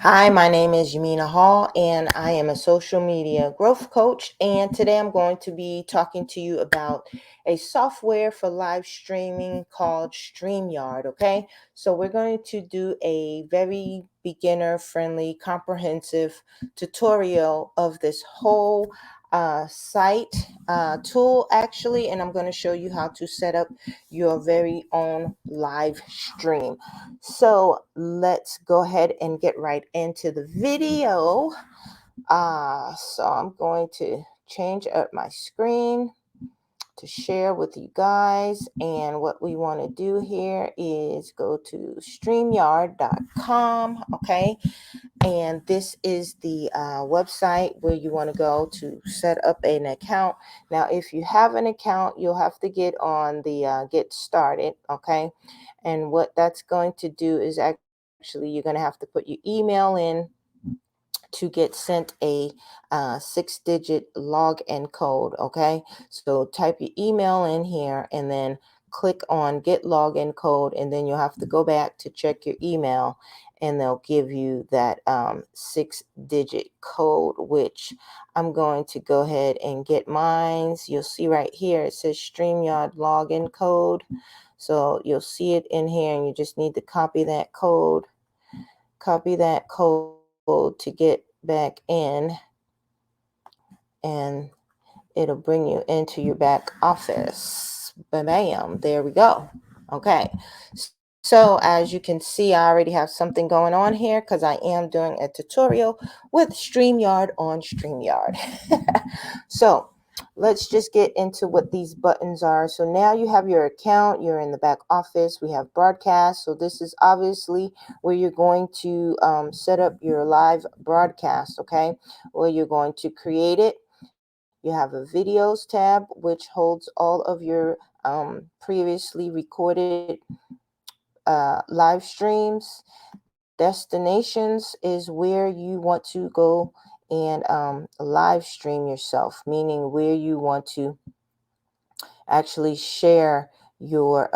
Hi, my name is Yamina Hall, and I am a social media growth coach. And today I'm going to be talking to you about a software for live streaming called StreamYard. Okay, so we're going to do a very beginner friendly, comprehensive tutorial of this whole site tool, actually, and I'm going to show you how to set up your very own live stream. So let's go ahead and get right into the video. So I'm going to change up my screen to share with you guys. And what we want to do here is go to StreamYard.com. Okay. And this is the website where you want to go to set up an account. Now, if you have an account, you'll have to get on the get started. Okay. And what that's going to do is actually you're going to have to put your email in to get sent a 6-digit login code. Okay, so type your email in here and then click on get login code, and then you'll have to go back to check your email, and they'll give you that 6-digit code, which I'm going to go ahead and get mine. You'll see right here it says StreamYard login code, so you'll see it in here, and you just need to copy that code to get back in, and it'll bring you into your back office. Bam, there we go. Okay, so as you can see, I already have something going on here because I am doing a tutorial with StreamYard on StreamYard. So let's just get into what these buttons are. So now you have your account, you're in the back office, we have broadcast. So this is obviously where you're going to set up your live broadcast, okay, where you're going to create it. You have a videos tab, which holds all of your previously recorded live streams. Destinations is where you want to go and live stream yourself, meaning where you want to actually share your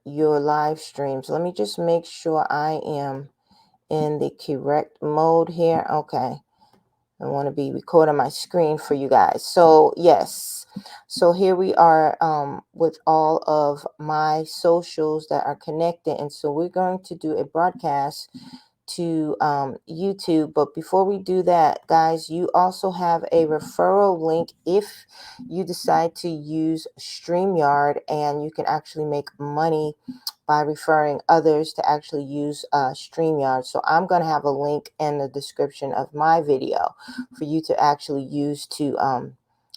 live streams. Let me just make sure I am in the correct mode here. Okay, I want to be recording my screen for you guys. So yes, so here we are with all of my socials that are connected, and so we're going to do a broadcast to YouTube. But before we do that, guys, you also have a referral link if you decide to use StreamYard, and you can actually make money by referring others to actually use StreamYard. So I'm going to have a link in the description of my video for you to actually use to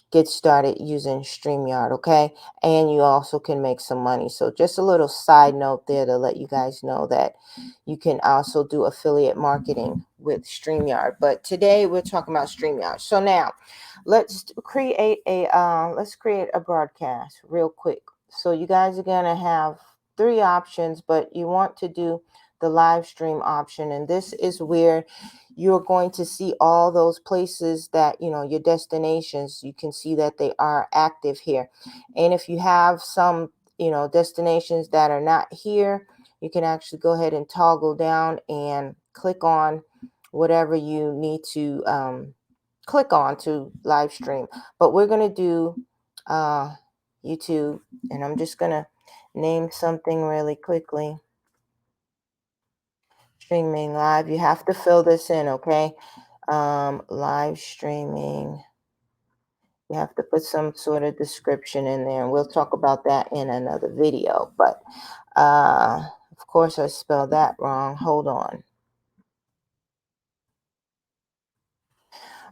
get started using StreamYard, okay? And you also can make some money. So just a little side note there to let you guys know that you can also do affiliate marketing with StreamYard. But today we're talking about StreamYard. So now let's create a broadcast real quick. So you guys are gonna have 3 options, but you want to do the live stream option, and this is where you're going to see all those places that, you know, your destinations, you can see that they are active here. And if you have some, you know, destinations that are not here, you can actually go ahead and toggle down and click on whatever you need to click on to live stream. But we're going to do YouTube, and I'm just going to name something really quickly. Streaming live. You have to fill this in, okay? Live streaming. You have to put some sort of description in there, and we'll talk about that in another video. But of course, I spelled that wrong. Hold on.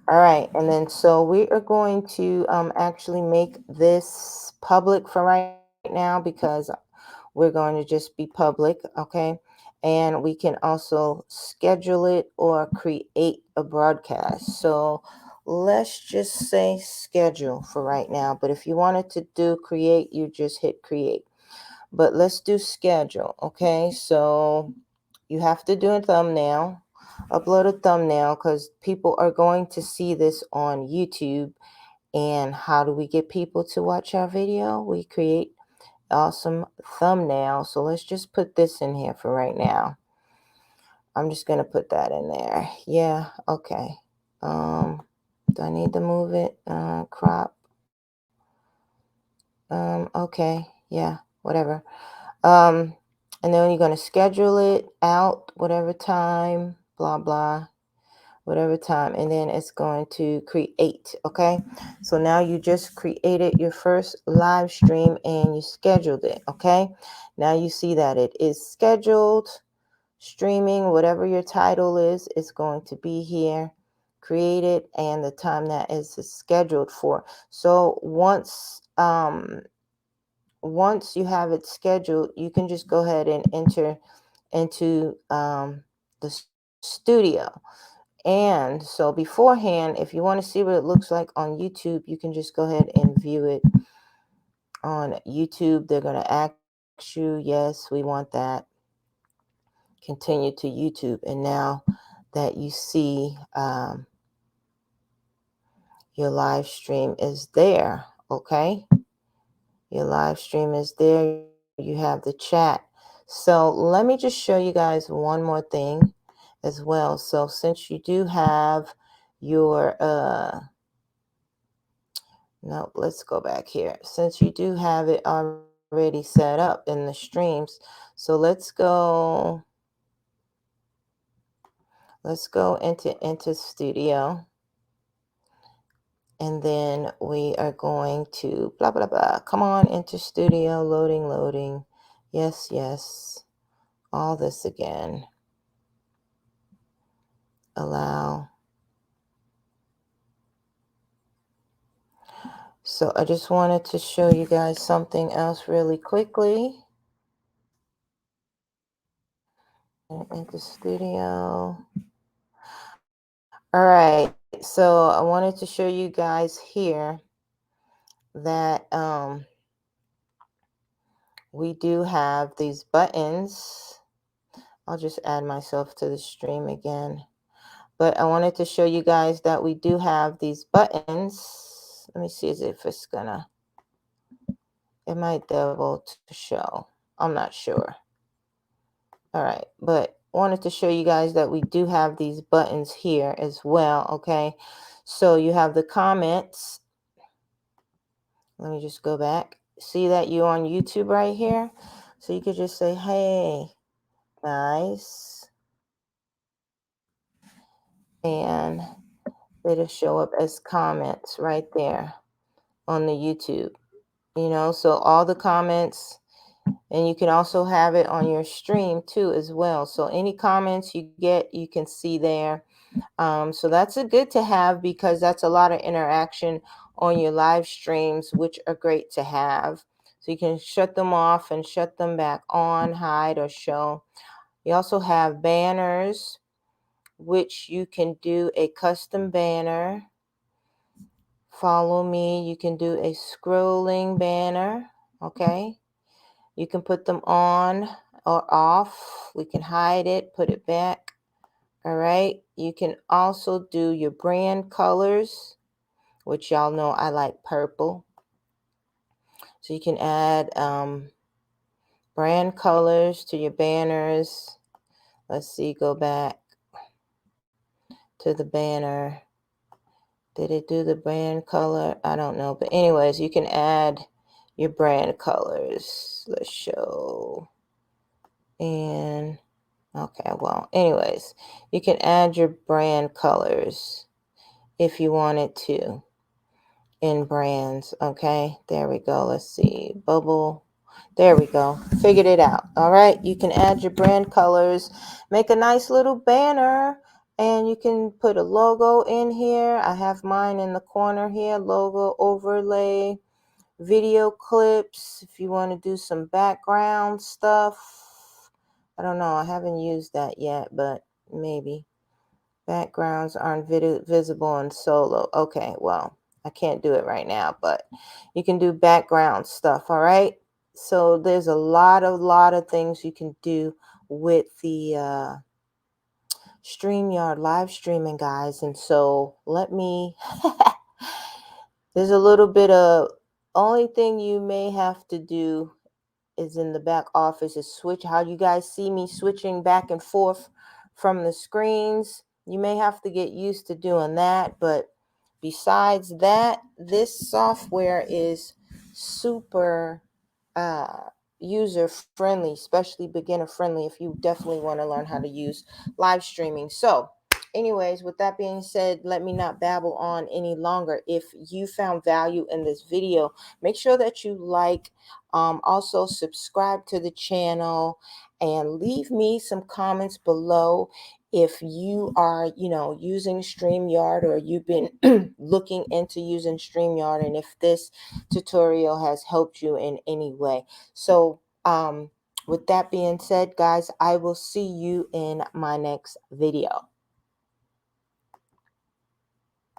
All right, and then so we are going to actually make this public for right now because we're going to just be public, okay? And we can also schedule it or create a broadcast. So let's just say schedule for right now. But if you wanted to do create, you just hit create. But let's do schedule, okay? So you have to do a thumbnail, upload a thumbnail, because people are going to see this on YouTube. And how do we get people to watch our video? We create awesome thumbnail. So let's just put this in here for right now. I'm just going to put that in there. Yeah. Okay. Do I need to move it? Crop. Okay. Yeah. Whatever. And then you're going to schedule it out, whatever time, blah, blah, whatever time. And then it's going to create. Okay. So now you just created your first live stream and you scheduled it. Okay. Now you see that it is scheduled, streaming, whatever your title is, it's going to be here, created, and the time that is scheduled for. So once you have it scheduled, you can just go ahead and enter into the studio. And so beforehand, if you want to see what it looks like on YouTube, you can just go ahead and view it on YouTube. They're going to ask you, yes, we want that. Continue to YouTube. And now that you see your live stream is there, okay? Your live stream is there. You have the chat. So let me just show you guys one more thing as well. So since you do have your no, let's go back here. Since you do have it already set up in the streams, so let's go into studio, and then we are going to blah blah blah. Come on into studio, loading. Yes, all this again. Allow. So I just wanted to show you guys something else really quickly. Into studio. All right, so I wanted to show you guys here that we do have these buttons. I'll just add myself to the stream again. But I wanted to show you guys that we do have these buttons. Let me see if it's gonna, it might double to show. I'm not sure. All right, but wanted to show you guys that we do have these buttons here as well, okay? So you have the comments. Let me just go back. See that you're on YouTube right here? So you could just say, hey, guys. And it'll show up as comments right there on the YouTube. You know, so all the comments, and you can also have it on your stream too as well. So any comments you get, you can see there. So that's a good to have, because that's a lot of interaction on your live streams, which are great to have. So you can shut them off and shut them back on, hide or show. You also have banners, which you can do a custom banner. Follow me. You can do a scrolling banner. Okay. You can put them on or off. We can hide it, put it back. All right. You can also do your brand colors, which y'all know I like purple. So you can add brand colors to your banners. Let's see, go back to the banner. Did it do the brand color? I don't know. But anyways, you can add your brand colors. Let's show. And okay, well, anyways, you can add your brand colors if you wanted to in brands. Okay, there we go. Let's see. Bubble. There we go. Figured it out. All right, you can add your brand colors, make a nice little banner, and you can put a logo in here. I have mine in the corner here, logo overlay, video clips. If you want to do some background stuff, I don't know. I haven't used that yet, but maybe. Backgrounds aren't visible in solo. Okay, well, I can't do it right now, but you can do background stuff. All right. So there's a lot of things you can do with the StreamYard live streaming, guys. And so let me, there's a little bit of, only thing you may have to do is in the back office is switch how you guys see me switching back and forth from the screens. You may have to get used to doing that, but besides that, this software is super user friendly, especially beginner friendly, if you definitely want to learn how to use live streaming. So anyways, with that being said, let me not babble on any longer. If you found value in this video, make sure that you like, also subscribe to the channel, and leave me some comments below if you are, using StreamYard, or you've been looking into using StreamYard, and if this tutorial has helped you in any way. So with that being said, guys, I will see you in my next video.